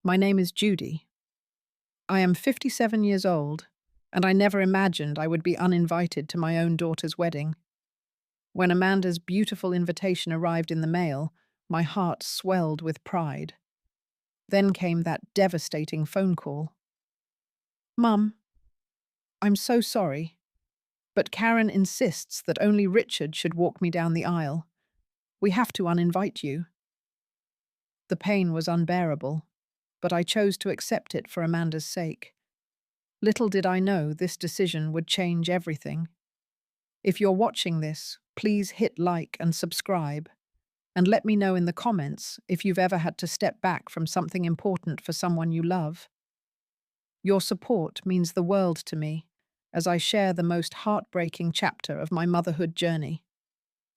My name is Judy. I am 57 years old, and I never imagined I would be uninvited to my own daughter's wedding. When Amanda's beautiful invitation arrived in the mail, my heart swelled with pride. Then came that devastating phone call. Mum, I'm so sorry, but Karen insists that only Richard should walk me down the aisle. We have to uninvite you. The pain was unbearable, but I chose to accept it for Amanda's sake. Little did I know this decision would change everything. If you're watching this, please hit like and subscribe, and let me know in the comments if you've ever had to step back from something important for someone you love. Your support means the world to me as I share the most heartbreaking chapter of my motherhood journey.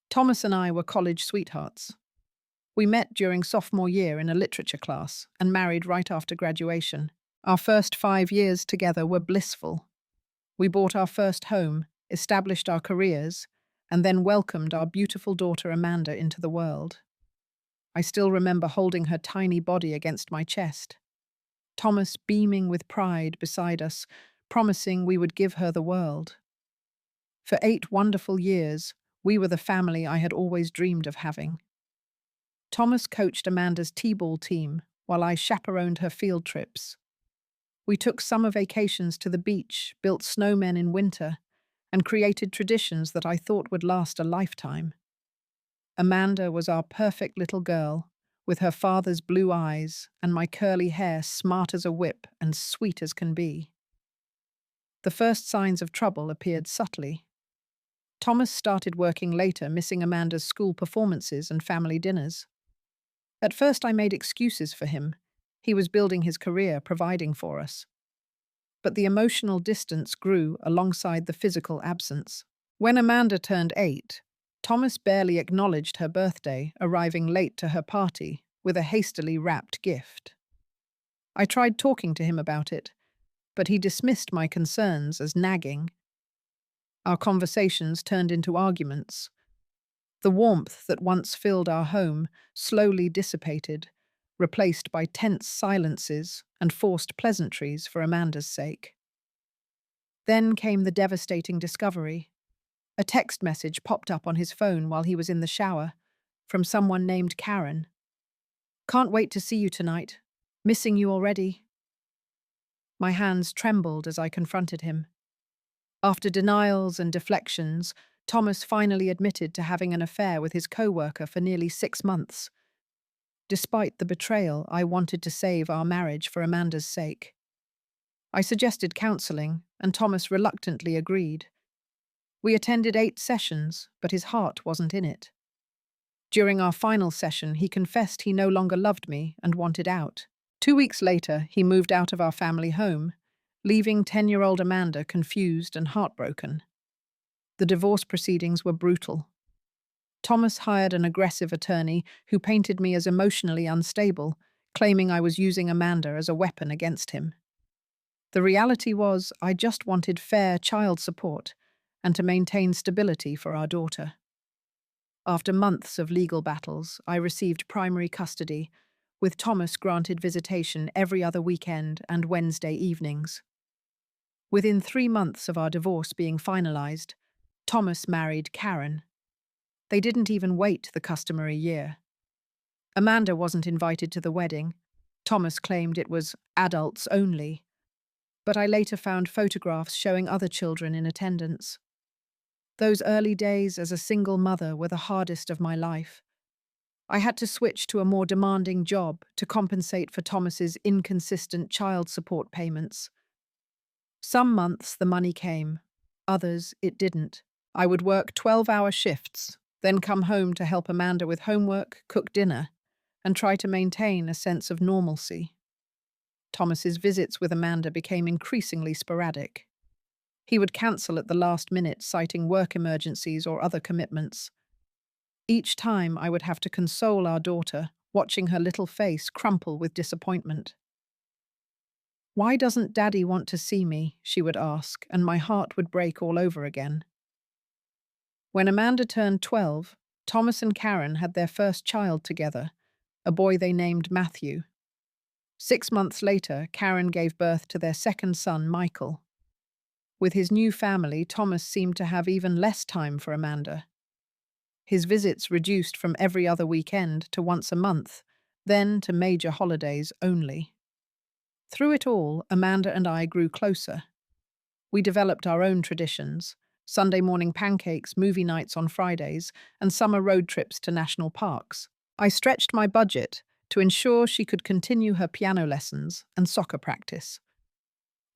Thomas and I were college sweethearts. We met during sophomore year in a literature class and married right after graduation. Our first 5 years together were blissful. We bought our first home, established our careers, and then welcomed our beautiful daughter Amanda into the world. I still remember holding her tiny body against my chest. Thomas beaming with pride beside us, promising we would give her the world. For 8 wonderful years, we were the family I had always dreamed of having. Thomas coached Amanda's T-ball team while I chaperoned her field trips. We took summer vacations to the beach, built snowmen in winter, and created traditions that I thought would last a lifetime. Amanda was our perfect little girl, with her father's blue eyes and my curly hair smart as a whip and sweet as can be. The first signs of trouble appeared subtly. Thomas started working later, missing Amanda's school performances and family dinners. At first I made excuses for him. He was building his career, providing for us. But the emotional distance grew alongside the physical absence. When Amanda turned 8, Thomas barely acknowledged her birthday, arriving late to her party with a hastily wrapped gift. I tried talking to him about it, but he dismissed my concerns as nagging. Our conversations turned into arguments. The warmth that once filled our home slowly dissipated, replaced by tense silences and forced pleasantries for Amanda's sake. Then came the devastating discovery. A text message popped up on his phone while he was in the shower, from someone named Karen. "Can't wait to see you tonight. Missing you already." My hands trembled as I confronted him. After denials and deflections, Thomas finally admitted to having an affair with his co-worker for nearly 6 months. Despite the betrayal, I wanted to save our marriage for Amanda's sake. I suggested counseling, and Thomas reluctantly agreed. We attended 8 sessions, but his heart wasn't in it. During our final session, he confessed he no longer loved me and wanted out. 2 weeks later, he moved out of our family home, leaving 10-year-old Amanda confused and heartbroken. The divorce proceedings were brutal. Thomas hired an aggressive attorney who painted me as emotionally unstable, claiming I was using Amanda as a weapon against him. The reality was I just wanted fair child support and to maintain stability for our daughter. After months of legal battles, I received primary custody, with Thomas granted visitation every other weekend and Wednesday evenings. Within 3 months of our divorce being finalized, Thomas married Karen. They didn't even wait the customary year. Amanda wasn't invited to the wedding. Thomas claimed it was adults only, but I later found photographs showing other children in attendance. Those early days as a single mother were the hardest of my life. I had to switch to a more demanding job to compensate for Thomas's inconsistent child support payments. Some months the money came, others it didn't. I would work 12-hour shifts, then come home to help Amanda with homework, cook dinner, and try to maintain a sense of normalcy. Thomas's visits with Amanda became increasingly sporadic. He would cancel at the last minute, citing work emergencies or other commitments. Each time I would have to console our daughter, watching her little face crumple with disappointment. "Why doesn't Daddy want to see me?" she would ask, and my heart would break all over again. When Amanda turned 12, Thomas and Karen had their first child together, a boy they named Matthew. 6 months later, Karen gave birth to their second son, Michael. With his new family, Thomas seemed to have even less time for Amanda. His visits reduced from every other weekend to once a month, then to major holidays only. Through it all, Amanda and I grew closer. We developed our own traditions: Sunday morning pancakes, movie nights on Fridays, and summer road trips to national parks. I stretched my budget to ensure she could continue her piano lessons and soccer practice.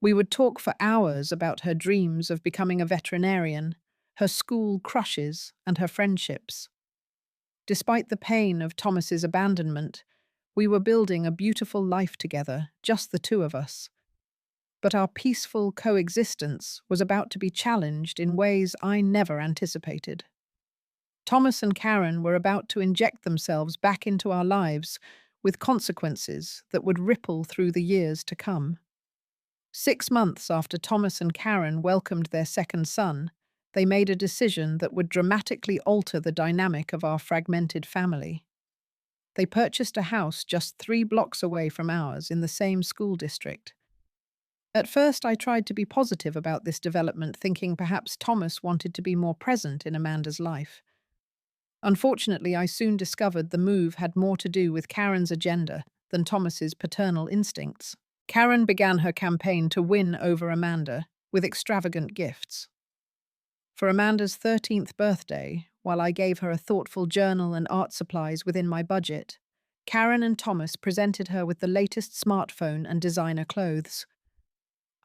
We would talk for hours about her dreams of becoming a veterinarian, her school crushes, and her friendships. Despite the pain of Thomas's abandonment, we were building a beautiful life together, just the two of us. But our peaceful coexistence was about to be challenged in ways I never anticipated. Thomas and Karen were about to inject themselves back into our lives with consequences that would ripple through the years to come. 6 months after Thomas and Karen welcomed their second son, they made a decision that would dramatically alter the dynamic of our fragmented family. They purchased a house just 3 blocks away from ours in the same school district. At first, I tried to be positive about this development, thinking perhaps Thomas wanted to be more present in Amanda's life. Unfortunately, I soon discovered the move had more to do with Karen's agenda than Thomas's paternal instincts. Karen began her campaign to win over Amanda with extravagant gifts. For Amanda's 13th birthday, while I gave her a thoughtful journal and art supplies within my budget, Karen and Thomas presented her with the latest smartphone and designer clothes.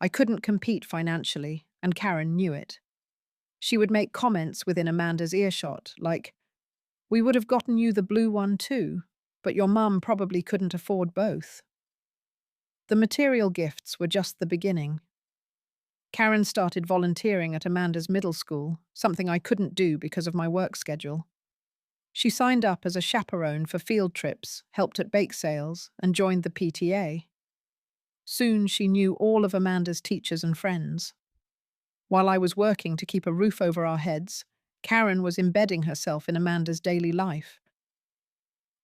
I couldn't compete financially, and Karen knew it. She would make comments within Amanda's earshot, like, "We would have gotten you the blue one too, but your mum probably couldn't afford both." The material gifts were just the beginning. Karen started volunteering at Amanda's middle school, something I couldn't do because of my work schedule. She signed up as a chaperone for field trips, helped at bake sales, and joined the PTA. Soon she knew all of Amanda's teachers and friends. While I was working to keep a roof over our heads, Karen was embedding herself in Amanda's daily life.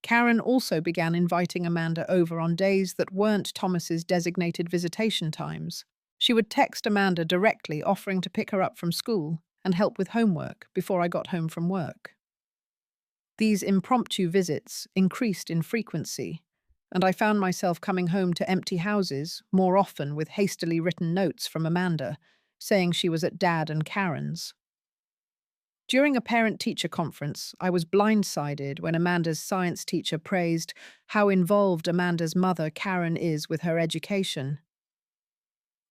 Karen also began inviting Amanda over on days that weren't Thomas's designated visitation times. She would text Amanda directly, offering to pick her up from school and help with homework before I got home from work. These impromptu visits increased in frequency, and I found myself coming home to empty houses more often with hastily written notes from Amanda, saying she was at Dad and Karen's. During a parent-teacher conference, I was blindsided when Amanda's science teacher praised how involved Amanda's mother, Karen, is with her education.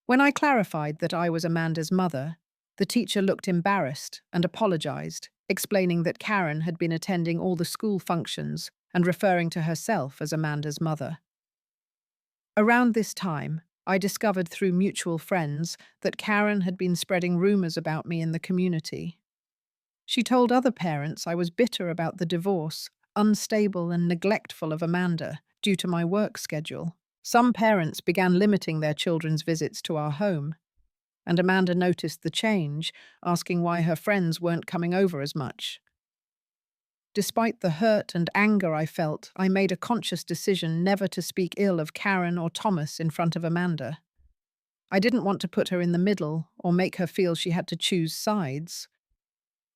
When I clarified that I was Amanda's mother, the teacher looked embarrassed and apologized, explaining that Karen had been attending all the school functions and referring to herself as Amanda's mother. Around this time, I discovered through mutual friends that Karen had been spreading rumors about me in the community. She told other parents I was bitter about the divorce, unstable and neglectful of Amanda due to my work schedule. Some parents began limiting their children's visits to our home, and Amanda noticed the change, asking why her friends weren't coming over as much. Despite the hurt and anger I felt, I made a conscious decision never to speak ill of Karen or Thomas in front of Amanda. I didn't want to put her in the middle or make her feel she had to choose sides.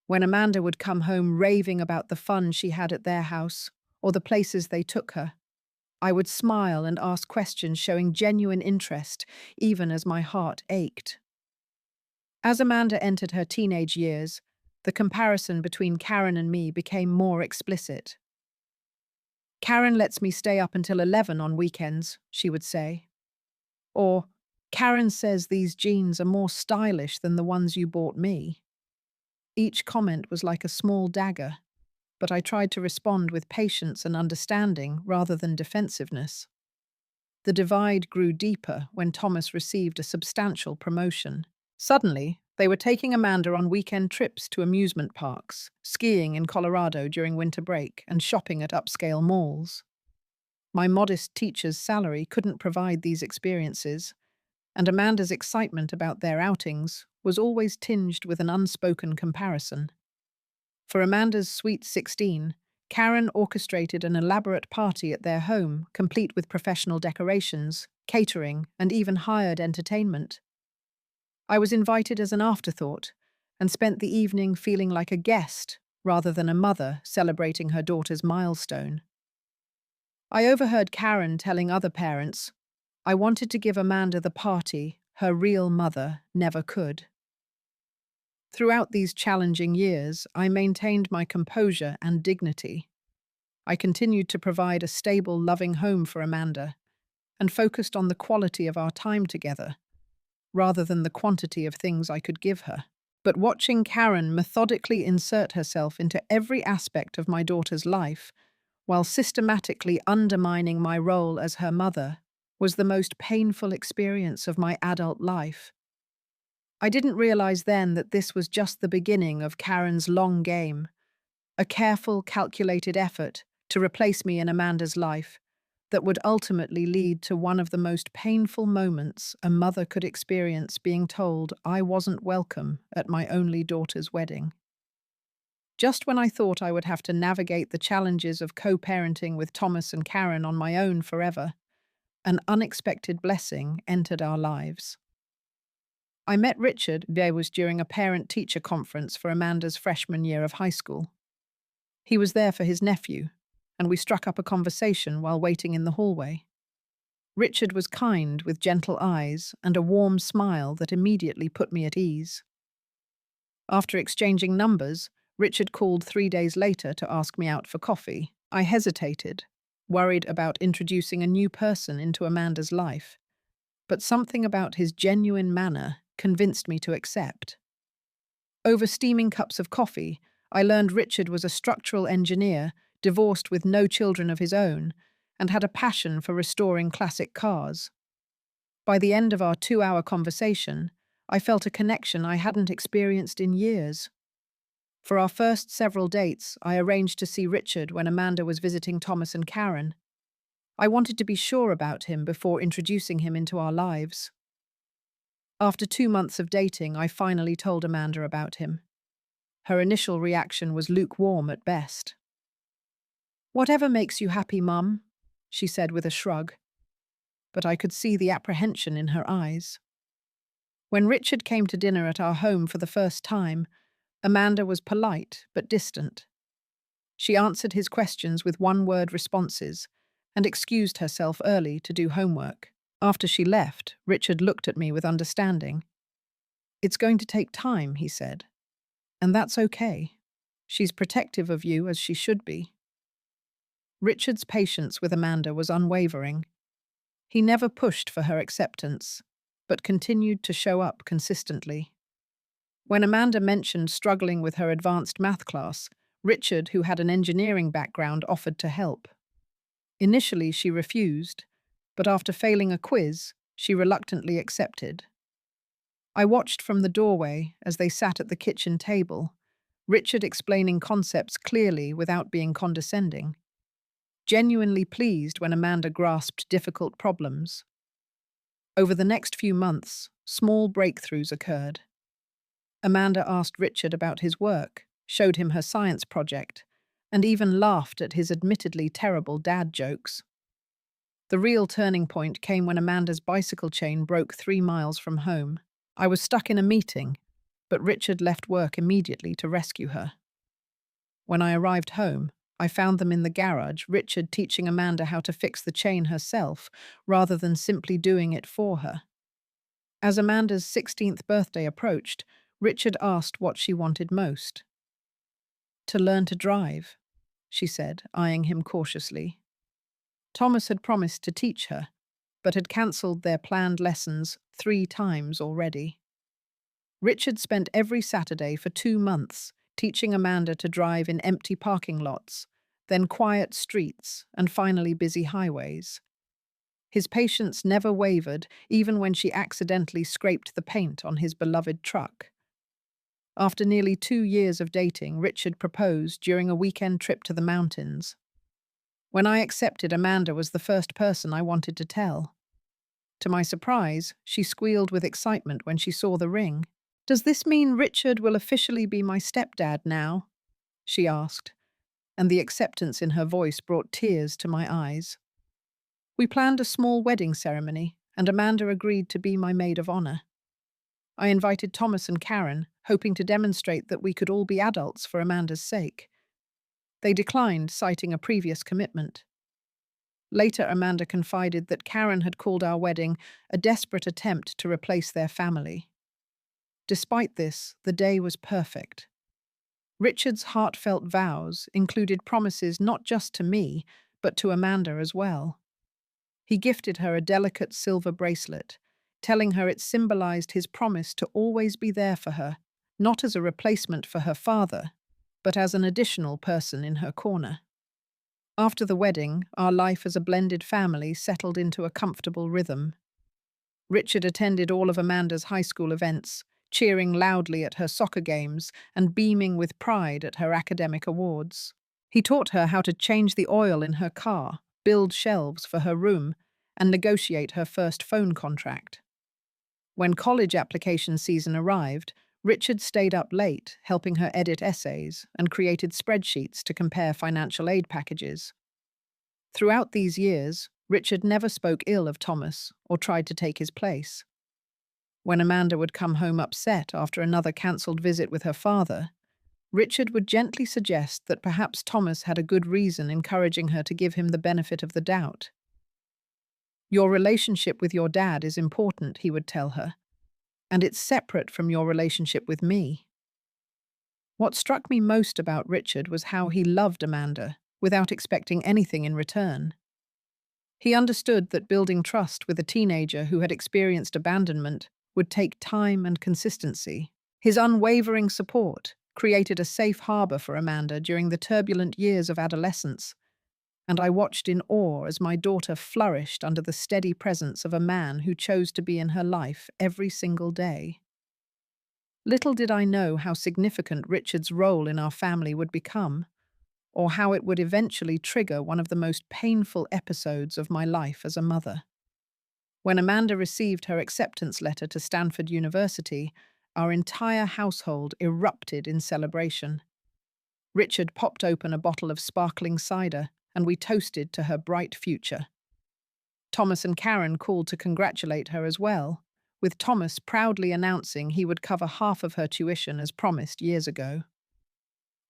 When Amanda would come home raving about the fun she had at their house or the places they took her, I would smile and ask questions showing genuine interest, even as my heart ached. As Amanda entered her teenage years, the comparison between Karen and me became more explicit. "Karen lets me stay up until 11 on weekends," she would say. Or, "Karen says these jeans are more stylish than the ones you bought me." Each comment was like a small dagger, but I tried to respond with patience and understanding rather than defensiveness. The divide grew deeper when Thomas received a substantial promotion. Suddenly, they were taking Amanda on weekend trips to amusement parks, skiing in Colorado during winter break, and shopping at upscale malls. My modest teacher's salary couldn't provide these experiences, and Amanda's excitement about their outings was always tinged with an unspoken comparison. For Amanda's sweet 16, Karen orchestrated an elaborate party at their home, complete with professional decorations, catering, and even hired entertainment. I was invited as an afterthought and spent the evening feeling like a guest rather than a mother celebrating her daughter's milestone. I overheard Karen telling other parents, "I wanted to give Amanda the party her real mother never could." Throughout these challenging years, I maintained my composure and dignity. I continued to provide a stable, loving home for Amanda and focused on the quality of our time together, rather than the quantity of things I could give her. But watching Karen methodically insert herself into every aspect of my daughter's life, while systematically undermining my role as her mother, was the most painful experience of my adult life. I didn't realize then that this was just the beginning of Karen's long game, a careful, calculated effort to replace me in Amanda's life that would ultimately lead to one of the most painful moments a mother could experience, being told I wasn't welcome at my only daughter's wedding. Just when I thought I would have to navigate the challenges of co-parenting with Thomas and Karen on my own forever, an unexpected blessing entered our lives. I met Richard. There was during a parent-teacher conference for Amanda's freshman year of high school. He was there for his nephew, and we struck up a conversation while waiting in the hallway. Richard was kind, with gentle eyes and a warm smile that immediately put me at ease. After exchanging numbers, Richard called 3 days later to ask me out for coffee. I hesitated, worried about introducing a new person into Amanda's life, but something about his genuine manner convinced me to accept. Over steaming cups of coffee, I learned Richard was a structural engineer, divorced with no children of his own, and had a passion for restoring classic cars. By the end of our 2-hour conversation, I felt a connection I hadn't experienced in years. For our first several dates, I arranged to see Richard when Amanda was visiting Thomas and Karen. I wanted to be sure about him before introducing him into our lives. After 2 months of dating, I finally told Amanda about him. Her initial reaction was lukewarm at best. "Whatever makes you happy, Mum," she said with a shrug, but I could see the apprehension in her eyes. When Richard came to dinner at our home for the first time, Amanda was polite but distant. She answered his questions with one-word responses and excused herself early to do homework. After she left, Richard looked at me with understanding. "It's going to take time," he said, "and that's okay. She's protective of you as she should be." Richard's patience with Amanda was unwavering. He never pushed for her acceptance, but continued to show up consistently. When Amanda mentioned struggling with her advanced math class, Richard, who had an engineering background, offered to help. Initially, she refused, but after failing a quiz, she reluctantly accepted. I watched from the doorway as they sat at the kitchen table, Richard explaining concepts clearly without being condescending, genuinely pleased when Amanda grasped difficult problems. Over the next few months, small breakthroughs occurred. Amanda asked Richard about his work, showed him her science project, and even laughed at his admittedly terrible dad jokes. The real turning point came when Amanda's bicycle chain broke 3 miles from home. I was stuck in a meeting, but Richard left work immediately to rescue her. When I arrived home, I found them in the garage, Richard teaching Amanda how to fix the chain herself, rather than simply doing it for her. As Amanda's 16th birthday approached, Richard asked what she wanted most. "To learn to drive," she said, eyeing him cautiously. Thomas had promised to teach her, but had cancelled their planned lessons 3 times already. Richard spent every Saturday for 2 months teaching Amanda to drive in empty parking lots, then quiet streets, and finally busy highways. His patience never wavered, even when she accidentally scraped the paint on his beloved truck. After nearly 2 years of dating, Richard proposed during a weekend trip to the mountains. When I accepted, Amanda was the first person I wanted to tell. To my surprise, she squealed with excitement when she saw the ring. "Does this mean Richard will officially be my stepdad now?" she asked. and the acceptance in her voice brought tears to my eyes. We planned a small wedding ceremony, and Amanda agreed to be my maid of honor. I invited Thomas and Karen, hoping to demonstrate that we could all be adults for Amanda's sake. They declined, citing a previous commitment. Later, Amanda confided that Karen had called our wedding a desperate attempt to replace their family. Despite this, the day was perfect. Richard's heartfelt vows included promises not just to me, but to Amanda as well. He gifted her a delicate silver bracelet, telling her it symbolized his promise to always be there for her, not as a replacement for her father, but as an additional person in her corner. After the wedding, our life as a blended family settled into a comfortable rhythm. Richard attended all of Amanda's high school events, cheering loudly at her soccer games and beaming with pride at her academic awards. He taught her how to change the oil in her car, build shelves for her room, and negotiate her first phone contract. When college application season arrived, Richard stayed up late, helping her edit essays and created spreadsheets to compare financial aid packages. Throughout these years, Richard never spoke ill of Thomas or tried to take his place. When Amanda would come home upset after another cancelled visit with her father, Richard would gently suggest that perhaps Thomas had a good reason encouraging her to give him the benefit of the doubt. "Your relationship with your dad is important," he would tell her, "and it's separate from your relationship with me." What struck me most about Richard was how he loved Amanda, without expecting anything in return. He understood that building trust with a teenager who had experienced abandonment would take time and consistency. His unwavering support created a safe harbor for Amanda during the turbulent years of adolescence, and I watched in awe as my daughter flourished under the steady presence of a man who chose to be in her life every single day. Little did I know how significant Richard's role in our family would become, or how it would eventually trigger one of the most painful episodes of my life as a mother. When Amanda received her acceptance letter to Stanford University, our entire household erupted in celebration. Richard popped open a bottle of sparkling cider, and we toasted to her bright future. Thomas and Karen called to congratulate her as well, with Thomas proudly announcing he would cover half of her tuition as promised years ago.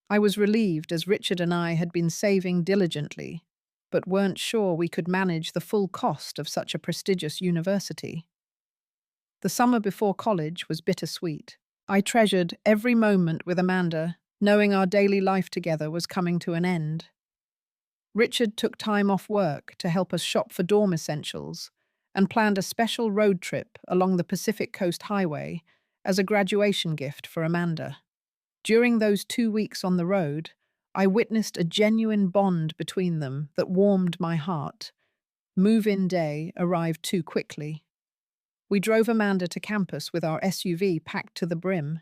I was relieved as Richard and I had been saving diligently, but weren't sure we could manage the full cost of such a prestigious university. The summer before college was bittersweet. I treasured every moment with Amanda, knowing our daily life together was coming to an end. Richard took time off work to help us shop for dorm essentials and planned a special road trip along the Pacific Coast Highway as a graduation gift for Amanda. During those 2 weeks on the road, I witnessed a genuine bond between them that warmed my heart. Move-in day arrived too quickly. We drove Amanda to campus with our SUV packed to the brim.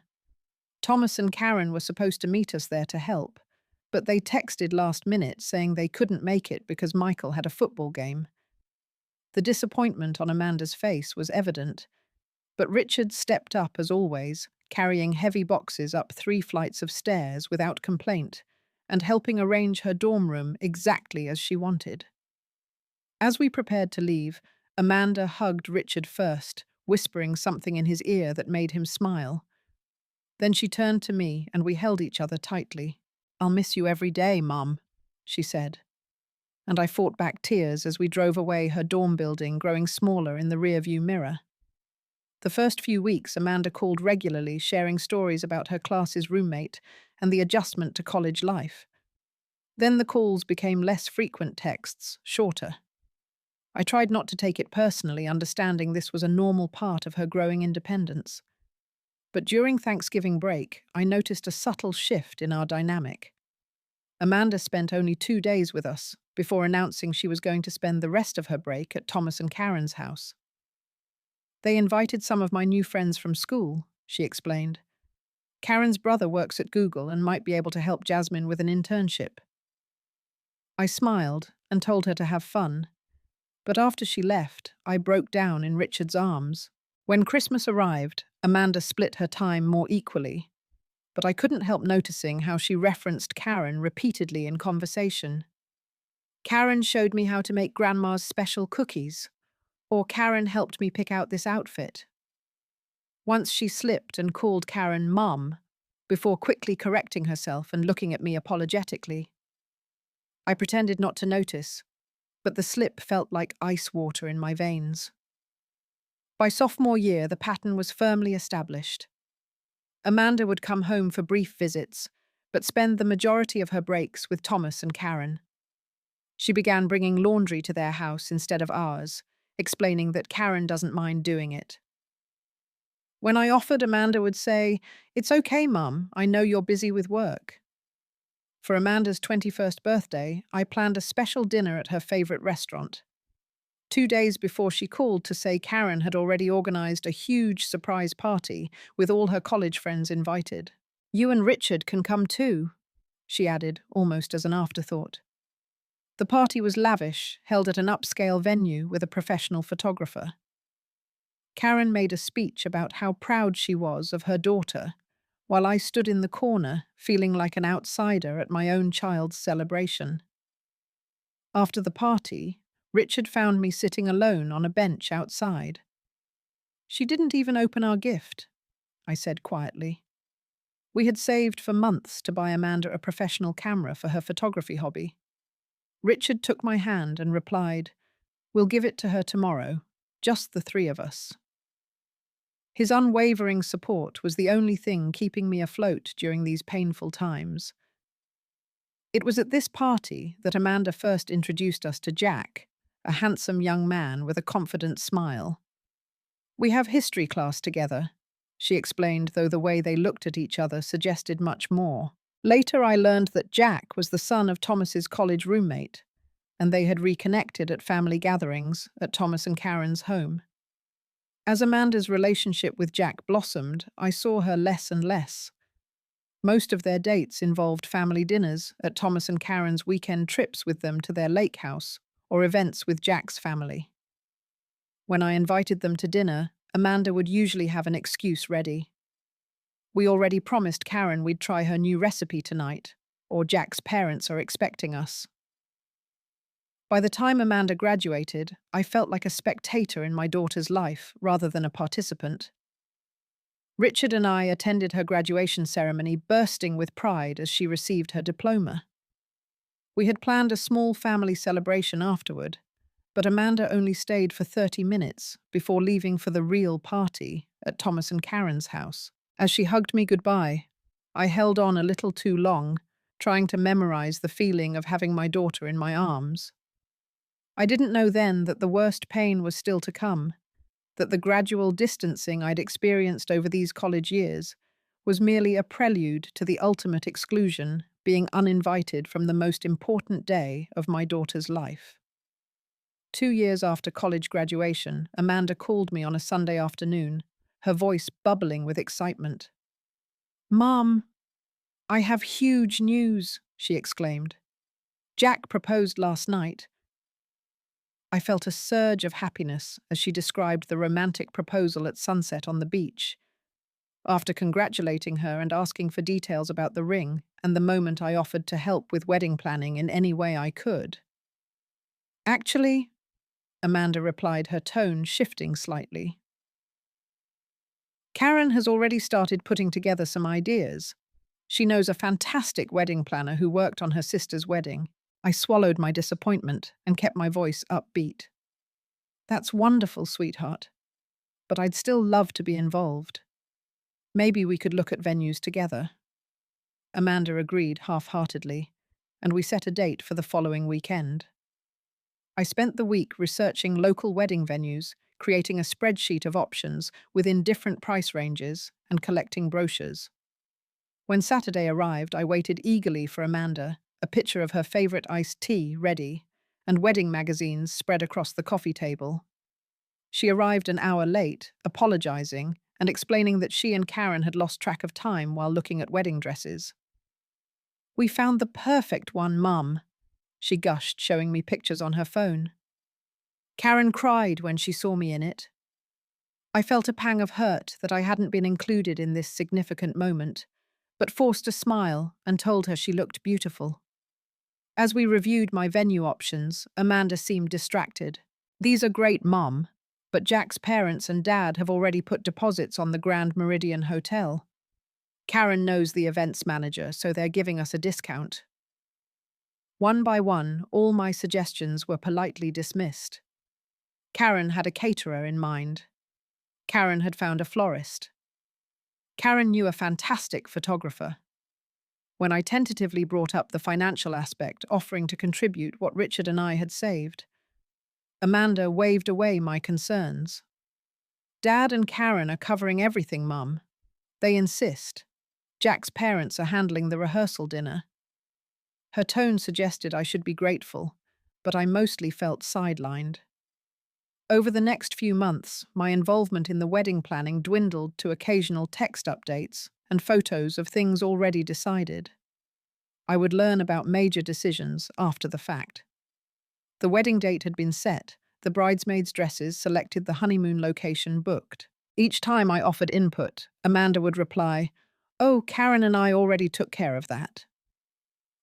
Thomas and Karen were supposed to meet us there to help, but they texted last minute saying they couldn't make it because Michael had a football game. The disappointment on Amanda's face was evident, but Richard stepped up as always, carrying heavy boxes up 3 flights of stairs without complaint and helping arrange her dorm room exactly as she wanted. As we prepared to leave, Amanda hugged Richard first, whispering something in his ear that made him smile. Then she turned to me and we held each other tightly. "I'll miss you every day, Mum," she said. And I fought back tears as we drove away, her dorm building growing smaller in the rearview mirror. The first few weeks, Amanda called regularly, sharing stories about her class's roommate and the adjustment to college life. Then the calls became less frequent texts, shorter. I tried not to take it personally, understanding this was a normal part of her growing independence. But during Thanksgiving break, I noticed a subtle shift in our dynamic. Amanda spent only 2 days with us before announcing she was going to spend the rest of her break at Thomas and Karen's house. "They invited some of my new friends from school," she explained. "Karen's brother works at Google and might be able to help Jasmine with an internship." I smiled and told her to have fun, but after she left, I broke down in Richard's arms. When Christmas arrived, Amanda split her time more equally. but I couldn't help noticing how she referenced Karen repeatedly in conversation. Karen showed me how to make Grandma's special cookies, or Karen helped me pick out this outfit. Once she slipped and called Karen Mum, before quickly correcting herself and looking at me apologetically. I pretended not to notice, but the slip felt like ice water in my veins. By sophomore year, the pattern was firmly established. Amanda would come home for brief visits, but spend the majority of her breaks with Thomas and Karen. She began bringing laundry to their house instead of ours, explaining that Karen doesn't mind doing it. When I offered, Amanda would say, "It's okay, Mum, I know you're busy with work." For Amanda's 21st birthday, I planned a special dinner at her favorite restaurant. 2 days before she called to say Karen had already organized a huge surprise party with all her college friends invited. "You and Richard can come too," she added, almost as an afterthought. The party was lavish, held at an upscale venue with a professional photographer. Karen made a speech about how proud she was of her daughter, while I stood in the corner, feeling like an outsider at my own child's celebration. After the party, Richard found me sitting alone on a bench outside. "She didn't even open our gift," I said quietly. We had saved for months to buy Amanda a professional camera for her photography hobby. Richard took my hand and replied, "We'll give it to her tomorrow, just the three of us." His unwavering support was the only thing keeping me afloat during these painful times. It was at this party that Amanda first introduced us to Jack, a handsome young man with a confident smile. "We have history class together," she explained, though the way they looked at each other suggested much more. Later I learned that Jack was the son of Thomas's college roommate, and they had reconnected at family gatherings at Thomas and Karen's home. As Amanda's relationship with Jack blossomed, I saw her less and less. Most of their dates involved family dinners at Thomas and Karen's, weekend trips with them to their lake house, or events with Jack's family. When I invited them to dinner, Amanda would usually have an excuse ready. "We already promised Karen we'd try her new recipe tonight," or "Jack's parents are expecting us." By the time Amanda graduated, I felt like a spectator in my daughter's life rather than a participant. Richard and I attended her graduation ceremony, bursting with pride as she received her diploma. We had planned a small family celebration afterward, but Amanda only stayed for 30 minutes before leaving for the real party at Thomas and Karen's house. As she hugged me goodbye, I held on a little too long, trying to memorize the feeling of having my daughter in my arms. I didn't know then that the worst pain was still to come, that the gradual distancing I'd experienced over these college years was merely a prelude to the ultimate exclusion, being uninvited from the most important day of my daughter's life. 2 years after college graduation, Amanda called me on a Sunday afternoon, her voice bubbling with excitement. "Mom, I have huge news," she exclaimed. "Jack proposed last night." I felt a surge of happiness as she described the romantic proposal at sunset on the beach. After congratulating her and asking for details about the ring and the moment I offered to help with wedding planning in any way I could. "Actually," Amanda replied, her tone shifting slightly, "Karen has already started putting together some ideas. She knows a fantastic wedding planner who worked on her sister's wedding." I swallowed my disappointment and kept my voice upbeat. "That's wonderful, sweetheart. But I'd still love to be involved. Maybe we could look at venues together." Amanda agreed half-heartedly, and we set a date for the following weekend. I spent the week researching local wedding venues, creating a spreadsheet of options within different price ranges, and collecting brochures. When Saturday arrived, I waited eagerly for Amanda, a pitcher of her favorite iced tea ready, and wedding magazines spread across the coffee table. She arrived an hour late, apologizing and explaining that she and Karen had lost track of time while looking at wedding dresses. "We found the perfect one, Mum," she gushed, showing me pictures on her phone. Karen cried when she saw me in it. I felt a pang of hurt that I hadn't been included in this significant moment, but forced a smile and told her she looked beautiful. As we reviewed my venue options, Amanda seemed distracted. "These are great, Mom, but Jack's parents and Dad have already put deposits on the Grand Meridian Hotel. Karen knows the events manager, so they're giving us a discount." One by one, all my suggestions were politely dismissed. Karen had a caterer in mind. Karen had found a florist. Karen knew a fantastic photographer. When I tentatively brought up the financial aspect, offering to contribute what Richard and I had saved, Amanda waved away my concerns. "Dad and Karen are covering everything, Mum. They insist. Jack's parents are handling the rehearsal dinner." Her tone suggested I should be grateful, but I mostly felt sidelined. Over the next few months, my involvement in the wedding planning dwindled to occasional text updates and photos of things already decided. I would learn about major decisions after the fact. The wedding date had been set, the bridesmaids' dresses selected, the honeymoon location booked. Each time I offered input, Amanda would reply, "Oh, Karen and I already took care of that."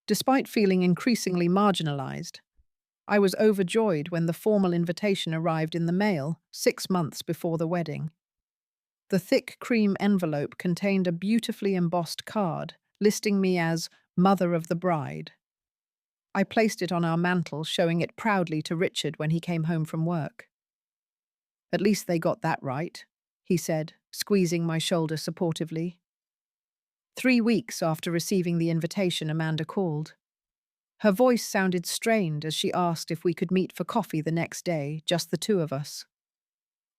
Despite feeling increasingly marginalized, I was overjoyed when the formal invitation arrived in the mail 6 months before the wedding. The thick cream envelope contained a beautifully embossed card listing me as mother of the bride. I placed it on our mantel, showing it proudly to Richard when he came home from work. "At least they got that right," he said, squeezing my shoulder supportively. 3 weeks after receiving the invitation, Amanda called. Her voice sounded strained as she asked if we could meet for coffee the next day, just the two of us.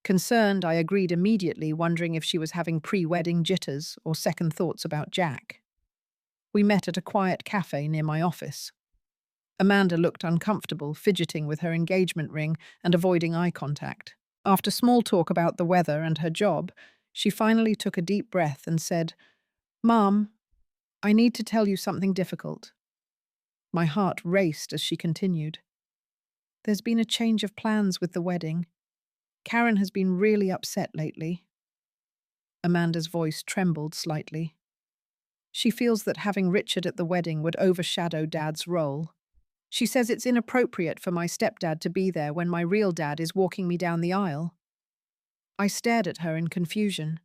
Concerned, I agreed immediately, wondering if she was having pre-wedding jitters or second thoughts about Jack. We met at a quiet cafe near my office. Amanda looked uncomfortable, fidgeting with her engagement ring and avoiding eye contact. After small talk about the weather and her job, she finally took a deep breath and said, "Mom, I need to tell you something difficult." My heart raced as she continued. "There's been a change of plans with the wedding. Karen has been really upset lately." Amanda's voice trembled slightly. "She feels that having Richard at the wedding would overshadow Dad's role. She says it's inappropriate for my stepdad to be there when my real dad is walking me down the aisle." I stared at her in confusion.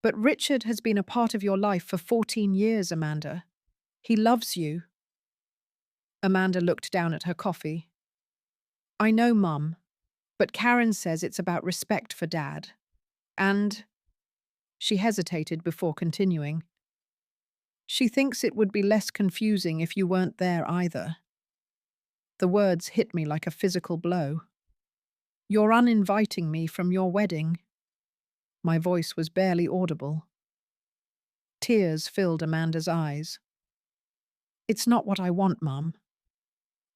"But Richard has been a part of your life for 14 years, Amanda. He loves you." Amanda looked down at her coffee. "I know, Mum, but Karen says it's about respect for Dad. And—" she hesitated before continuing. "She thinks it would be less confusing if you weren't there either." The words hit me like a physical blow. "You're uninviting me from your wedding." My voice was barely audible. Tears filled Amanda's eyes. "It's not what I want, Mum.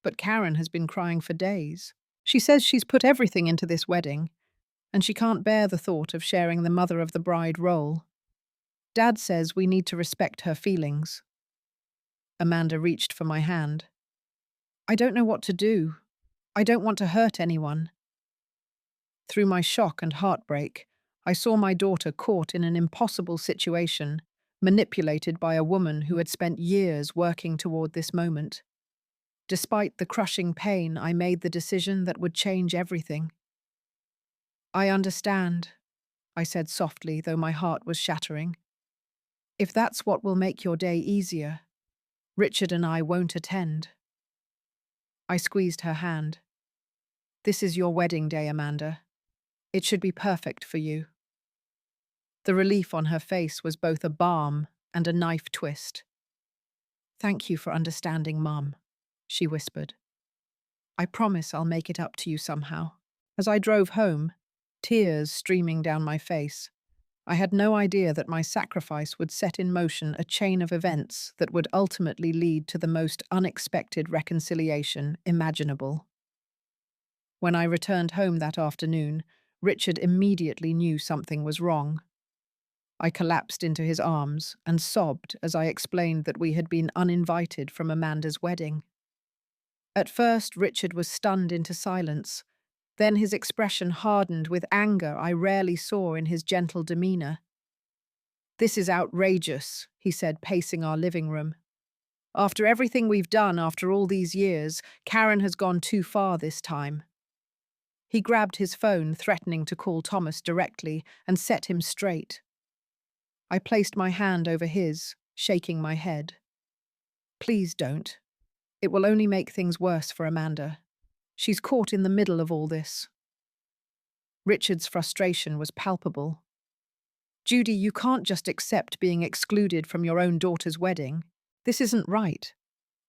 But Karen has been crying for days. She says she's put everything into this wedding, and she can't bear the thought of sharing the mother of the bride role. Dad says we need to respect her feelings." Amanda reached for my hand. "I don't know what to do. I don't want to hurt anyone." Through my shock and heartbreak, I saw my daughter caught in an impossible situation, manipulated by a woman who had spent years working toward this moment. Despite the crushing pain, I made the decision that would change everything. "I understand," I said softly, though my heart was shattering. "If that's what will make your day easier, Richard and I won't attend." I squeezed her hand. "This is your wedding day, Amanda. It should be perfect for you." The relief on her face was both a balm and a knife twist. "Thank you for understanding, Mum," she whispered. "I promise I'll make it up to you somehow." As I drove home, tears streaming down my face, I had no idea that my sacrifice would set in motion a chain of events that would ultimately lead to the most unexpected reconciliation imaginable. When I returned home that afternoon, Richard immediately knew something was wrong. I collapsed into his arms and sobbed as I explained that we had been uninvited from Amanda's wedding. At first, Richard was stunned into silence. Then his expression hardened with anger I rarely saw in his gentle demeanor. "This is outrageous," he said, pacing our living room. "After everything we've done after all these years, Karen has gone too far this time." He grabbed his phone, threatening to call Thomas directly, and set him straight. I placed my hand over his, shaking my head. "Please don't. It will only make things worse for Amanda. She's caught in the middle of all this." Richard's frustration was palpable. "Judy, you can't just accept being excluded from your own daughter's wedding. This isn't right.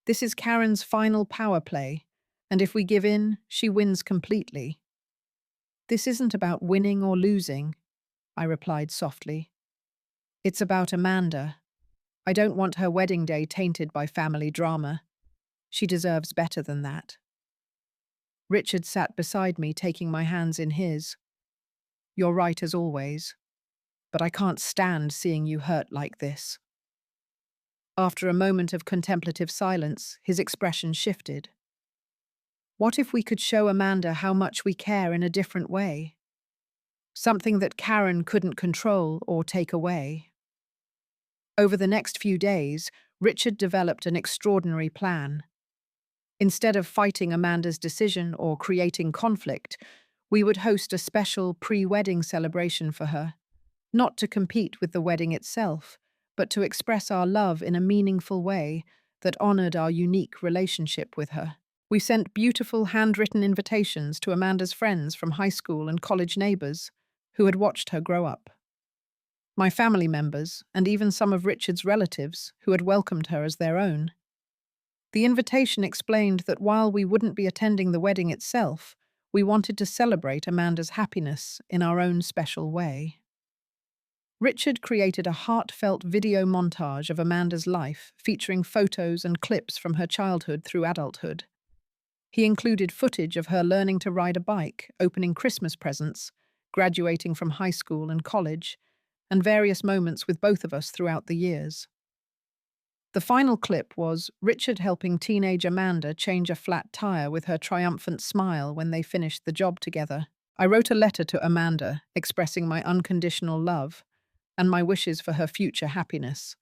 This is Karen's final power play, and if we give in, she wins completely." "This isn't about winning or losing," I replied softly. "It's about Amanda. I don't want her wedding day tainted by family drama. She deserves better than that." Richard sat beside me, taking my hands in his. "You're right as always, but I can't stand seeing you hurt like this." After a moment of contemplative silence, his expression shifted. "What if we could show Amanda how much we care in a different way? Something that Karen couldn't control or take away." Over the next few days, Richard developed an extraordinary plan. Instead of fighting Amanda's decision or creating conflict, we would host a special pre-wedding celebration for her, not to compete with the wedding itself, but to express our love in a meaningful way that honored our unique relationship with her. We sent beautiful handwritten invitations to Amanda's friends from high school and college neighbors who had watched her grow up. My family members, and even some of Richard's relatives who had welcomed her as their own. The invitation explained that while we wouldn't be attending the wedding itself, we wanted to celebrate Amanda's happiness in our own special way. Richard created a heartfelt video montage of Amanda's life, featuring photos and clips from her childhood through adulthood. He included footage of her learning to ride a bike, opening Christmas presents, graduating from high school and college, and various moments with both of us throughout the years. The final clip was Richard helping teenage Amanda change a flat tire with her triumphant smile when they finished the job together. I wrote a letter to Amanda expressing my unconditional love and my wishes for her future happiness,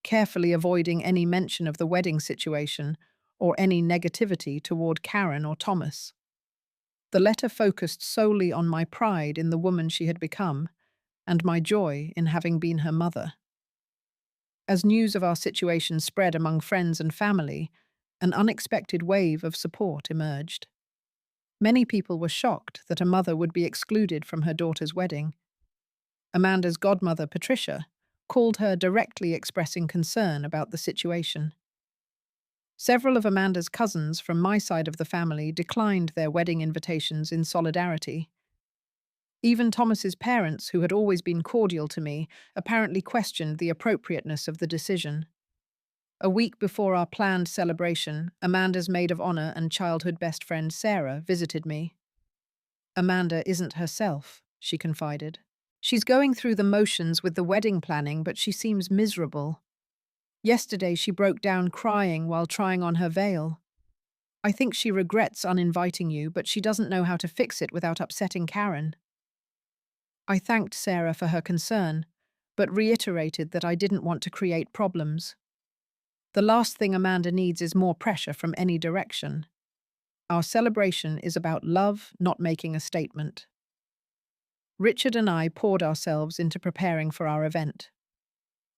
carefully avoiding any mention of the wedding situation or any negativity toward Karen or Thomas. The letter focused solely on my pride in the woman she had become and my joy in having been her mother. As news of our situation spread among friends and family, an unexpected wave of support emerged. Many people were shocked that a mother would be excluded from her daughter's wedding. Amanda's godmother, Patricia, called her directly expressing concern about the situation. Several of Amanda's cousins from my side of the family declined their wedding invitations in solidarity. Even Thomas's parents, who had always been cordial to me, apparently questioned the appropriateness of the decision. A week before our planned celebration, Amanda's maid of honor and childhood best friend Sarah visited me. "Amanda isn't herself," she confided. "She's going through the motions with the wedding planning, but she seems miserable. Yesterday she broke down crying while trying on her veil. I think she regrets uninviting you, but she doesn't know how to fix it without upsetting Karen." I thanked Sarah for her concern, but reiterated that I didn't want to create problems. The last thing Amanda needs is more pressure from any direction. Our celebration is about love, not making a statement. Richard and I poured ourselves into preparing for our event.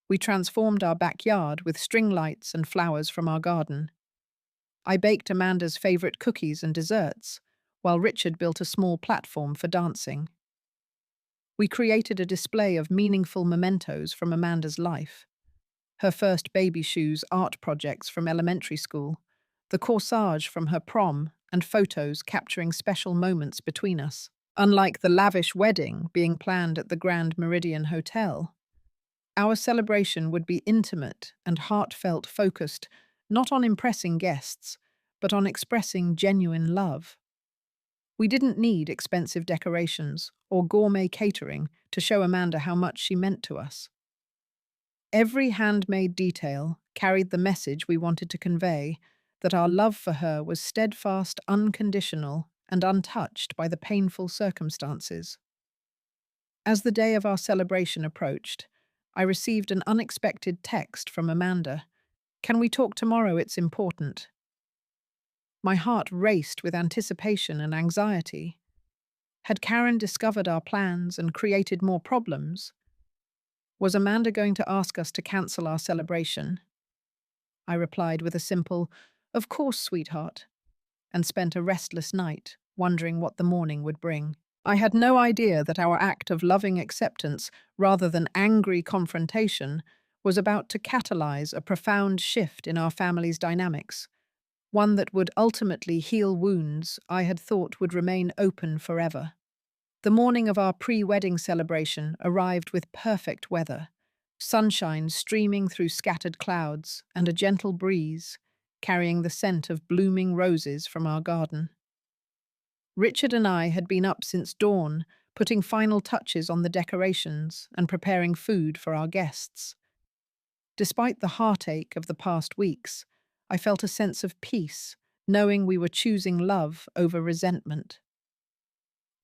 We transformed our backyard with string lights and flowers from our garden. I baked Amanda's favorite cookies and desserts, while Richard built a small platform for dancing. We created a display of meaningful mementos from Amanda's life. Her first baby shoes art projects from elementary school, the corsage from her prom, and photos capturing special moments between us. Unlike the lavish wedding being planned at the Grand Meridian Hotel, our celebration would be intimate and heartfelt, focused not on impressing guests, but on expressing genuine love. We didn't need expensive decorations or gourmet catering to show Amanda how much she meant to us. Every handmade detail carried the message we wanted to convey, that our love for her was steadfast, unconditional, and untouched by the painful circumstances. As the day of our celebration approached, I received an unexpected text from Amanda. "Can we talk tomorrow? It's important." My heart raced with anticipation and anxiety. Had Karen discovered our plans and created more problems? Was Amanda going to ask us to cancel our celebration? I replied with a simple, "Of course, sweetheart," and spent a restless night, wondering what the morning would bring. I had no idea that our act of loving acceptance, rather than angry confrontation, was about to catalyze a profound shift in our family's dynamics, one that would ultimately heal wounds I had thought would remain open forever. The morning of our pre-wedding celebration arrived with perfect weather, sunshine streaming through scattered clouds and a gentle breeze, carrying the scent of blooming roses from our garden. Richard and I had been up since dawn, putting final touches on the decorations and preparing food for our guests. Despite the heartache of the past weeks, I felt a sense of peace, knowing we were choosing love over resentment.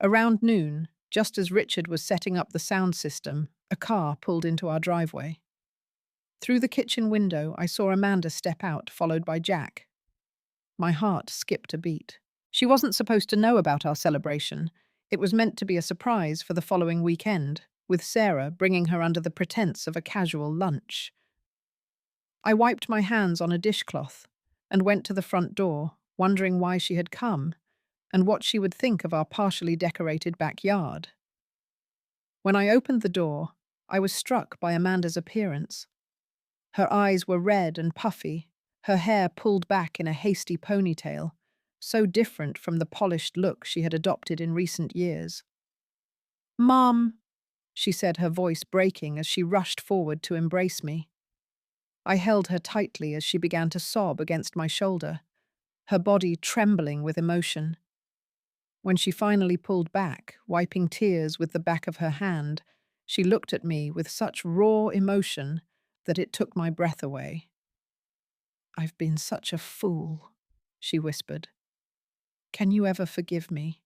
Around noon, just as Richard was setting up the sound system, a car pulled into our driveway. Through the kitchen window, I saw Amanda step out, followed by Jack. My heart skipped a beat. She wasn't supposed to know about our celebration. It was meant to be a surprise for the following weekend, with Sarah bringing her under the pretense of a casual lunch. I wiped my hands on a dishcloth and went to the front door, wondering why she had come and what she would think of our partially decorated backyard. When I opened the door, I was struck by Amanda's appearance. Her eyes were red and puffy, her hair pulled back in a hasty ponytail, so different from the polished look she had adopted in recent years. "Mom," she said, her voice breaking as she rushed forward to embrace me. I held her tightly as she began to sob against my shoulder, her body trembling with emotion. When she finally pulled back, wiping tears with the back of her hand, she looked at me with such raw emotion that it took my breath away. "I've been such a fool," she whispered. "Can you ever forgive me?"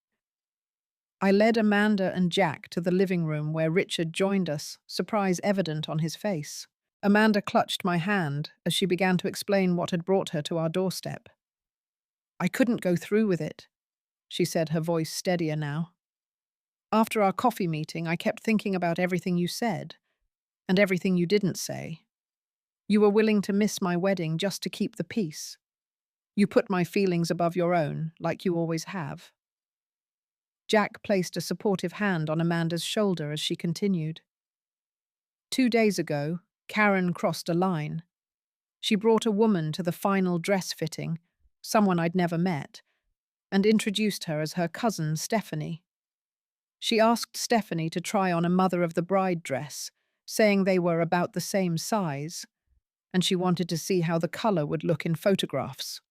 I led Amanda and Jack to the living room where Richard joined us, surprise evident on his face. Amanda clutched my hand as she began to explain what had brought her to our doorstep. "I couldn't go through with it," she said, her voice steadier now. "After our coffee meeting, I kept thinking about everything you said, and everything you didn't say. You were willing to miss my wedding just to keep the peace. You put my feelings above your own, like you always have." Jack placed a supportive hand on Amanda's shoulder as she continued. "2 days ago, Karen crossed a line. She brought a woman to the final dress fitting, someone I'd never met, and introduced her as her cousin, Stephanie. She asked Stephanie to try on a mother-of-the-bride dress, saying they were about the same size, and she wanted to see how the color would look in photographs."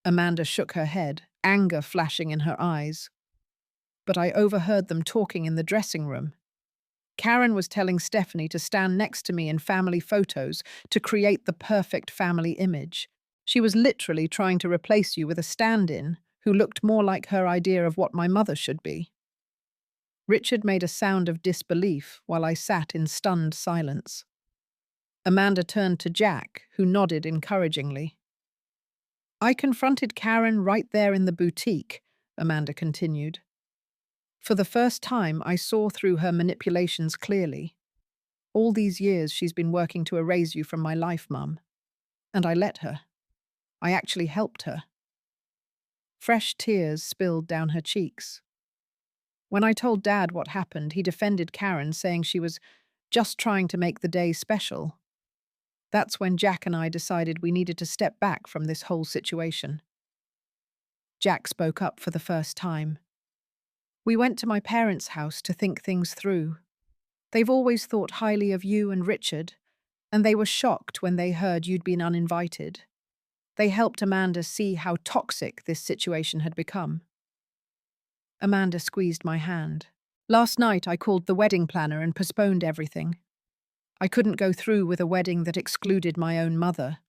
Amanda shook her head, anger flashing in her eyes. "But I overheard them talking in the dressing room. Karen was telling Stephanie to stand next to me in family photos to create the perfect family image. She was literally trying to replace you with a stand-in who looked more like her idea of what my mother should be." Richard made a sound of disbelief while I sat in stunned silence. Amanda turned to Jack, who nodded encouragingly. "I confronted Karen right there in the boutique," Amanda continued. "For the first time, I saw through her manipulations clearly. All these years she's been working to erase you from my life, Mum. And I let her. I actually helped her." Fresh tears spilled down her cheeks. When I told Dad what happened, he defended Karen, saying she was just trying to make the day special. That's when Jack and I decided we needed to step back from this whole situation. Jack spoke up for the first time. "We went to my parents' house to think things through. They've always thought highly of you and Richard, and they were shocked when they heard you'd been uninvited. They helped Amanda see how toxic this situation had become." Amanda squeezed my hand. "Last night I called the wedding planner and postponed everything. I couldn't go through with a wedding that excluded my own mother,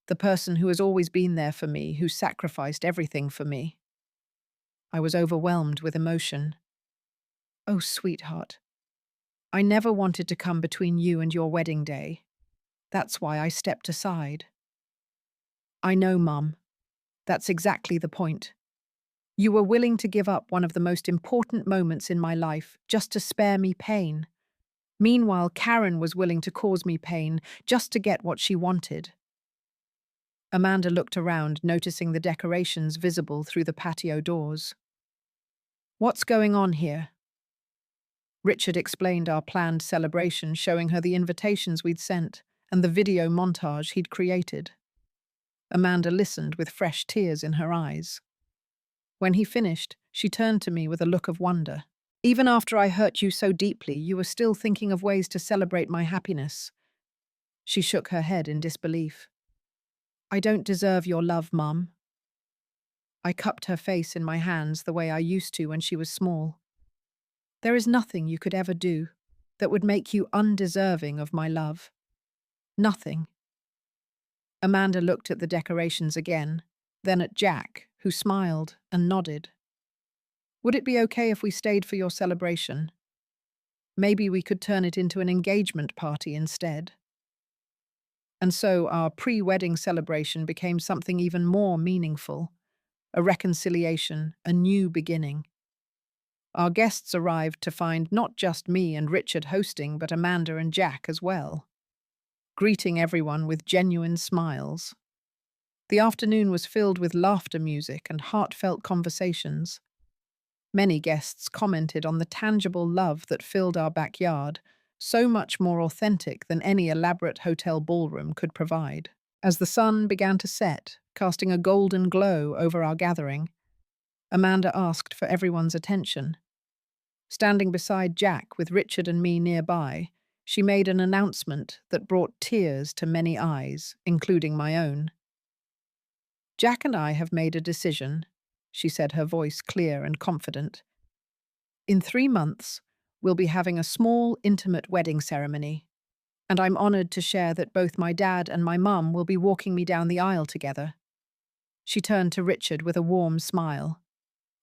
the person who has always been there for me, who sacrificed everything for me." I was overwhelmed with emotion. "Oh, sweetheart, I never wanted to come between you and your wedding day. That's why I stepped aside. I know, Mum. That's exactly the point. You were willing to give up one of the most important moments in my life just to spare me pain. Meanwhile, Karen was willing to cause me pain just to get what she wanted. Amanda looked around, noticing the decorations visible through the patio doors. What's going on here? Richard explained our planned celebration, showing her the invitations we'd sent and the video montage he'd created. Amanda listened with fresh tears in her eyes. When he finished, she turned to me with a look of wonder. Even after I hurt you so deeply, you were still thinking of ways to celebrate my happiness. She shook her head in disbelief. I don't deserve your love, Mum. I cupped her face in my hands the way I used to when she was small. There is nothing you could ever do that would make you undeserving of my love. Nothing. Amanda looked at the decorations again, then at Jack, who smiled and nodded. Would it be okay if we stayed for your celebration? Maybe we could turn it into an engagement party instead. And so our pre-wedding celebration became something even more meaningful, a reconciliation, a new beginning. Our guests arrived to find not just me and Richard hosting, but Amanda and Jack as well, greeting everyone with genuine smiles. The afternoon was filled with laughter music and heartfelt conversations. Many guests commented on the tangible love that filled our backyard, so much more authentic than any elaborate hotel ballroom could provide. As the sun began to set, casting a golden glow over our gathering, Amanda asked for everyone's attention. Standing beside Jack with Richard and me nearby, she made an announcement that brought tears to many eyes, including my own. Jack and I have made a decision, she said, her voice clear and confident. In 3 months, we'll be having a small, intimate wedding ceremony, and I'm honored to share that both my dad and my mum will be walking me down the aisle together. She turned to Richard with a warm smile.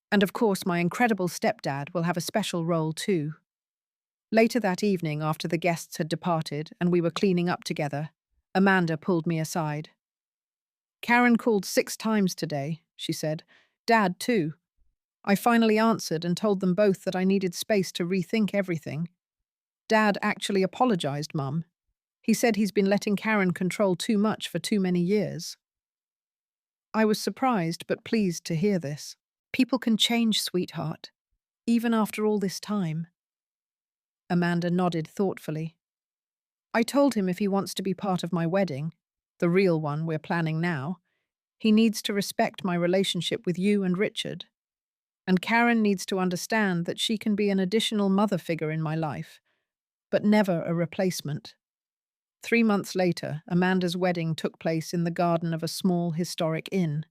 And of course, my incredible stepdad will have a special role too. Later that evening, after the guests had departed and we were cleaning up together, Amanda pulled me aside. Karen called 6 times today, she said. Dad, too. I finally answered and told them both that I needed space to rethink everything. Dad actually apologized, Mum. He said he's been letting Karen control too much for too many years. I was surprised but pleased to hear this. People can change, sweetheart, even after all this time. Amanda nodded thoughtfully. I told him if he wants to be part of my wedding, the real one we're planning now, he needs to respect my relationship with you and Richard. And Karen needs to understand that she can be an additional mother figure in my life, but never a replacement. 3 months later, Amanda's wedding took place in the garden of a small historic inn.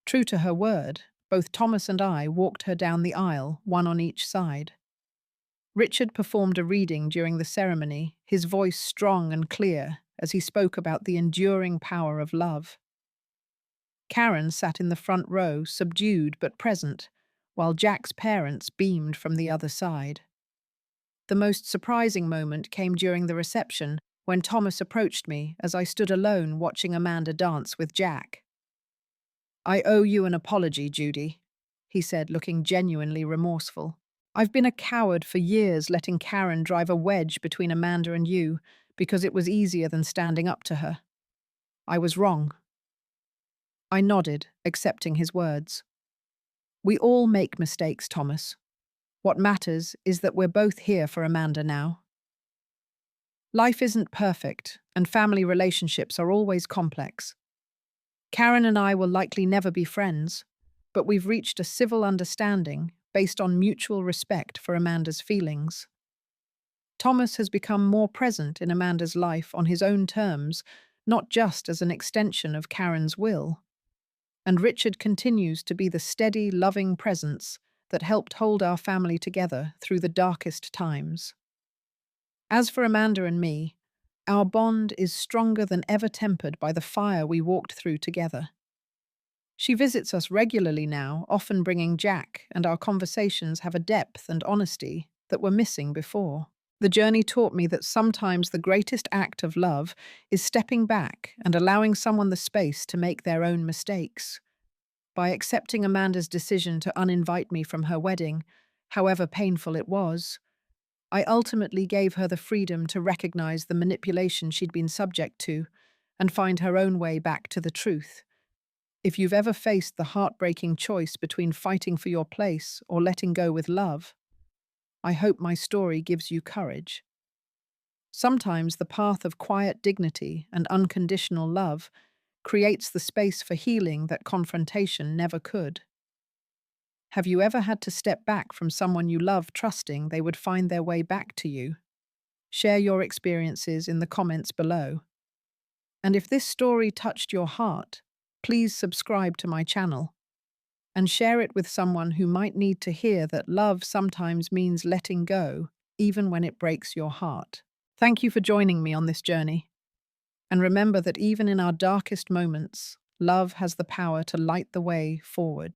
True to her word, both Thomas and I walked her down the aisle, one on each side. Richard performed a reading during the ceremony, his voice strong and clear as he spoke about the enduring power of love. Karen sat in the front row, subdued but present, while Jack's parents beamed from the other side. The most surprising moment came during the reception when Thomas approached me as I stood alone watching Amanda dance with Jack. I owe you an apology, Judy, he said, looking genuinely remorseful. I've been a coward for years, letting Karen drive a wedge between Amanda and you because it was easier than standing up to her. I was wrong. I nodded, accepting his words. We all make mistakes, Thomas. What matters is that we're both here for Amanda now. Life isn't perfect, and family relationships are always complex. Karen and I will likely never be friends, but we've reached a civil understanding based on mutual respect for Amanda's feelings. Thomas has become more present in Amanda's life on his own terms, not just as an extension of Karen's will. And Richard continues to be the steady, loving presence that helped hold our family together through the darkest times. As for Amanda and me, our bond is stronger than ever, tempered by the fire we walked through together. She visits us regularly now, often bringing Jack, and our conversations have a depth and honesty that were missing before. The journey taught me that sometimes the greatest act of love is stepping back and allowing someone the space to make their own mistakes. By accepting Amanda's decision to uninvite me from her wedding, however painful it was, I ultimately gave her the freedom to recognize the manipulation she'd been subject to and find her own way back to the truth. If you've ever faced the heartbreaking choice between fighting for your place or letting go with love, I hope my story gives you courage. Sometimes the path of quiet dignity and unconditional love creates the space for healing that confrontation never could. Have you ever had to step back from someone you love, trusting they would find their way back to you? Share your experiences in the comments below. And if this story touched your heart, please subscribe to my channel and share it with someone who might need to hear that love sometimes means letting go, even when it breaks your heart. Thank you for joining me on this journey. And remember that even in our darkest moments, love has the power to light the way forward.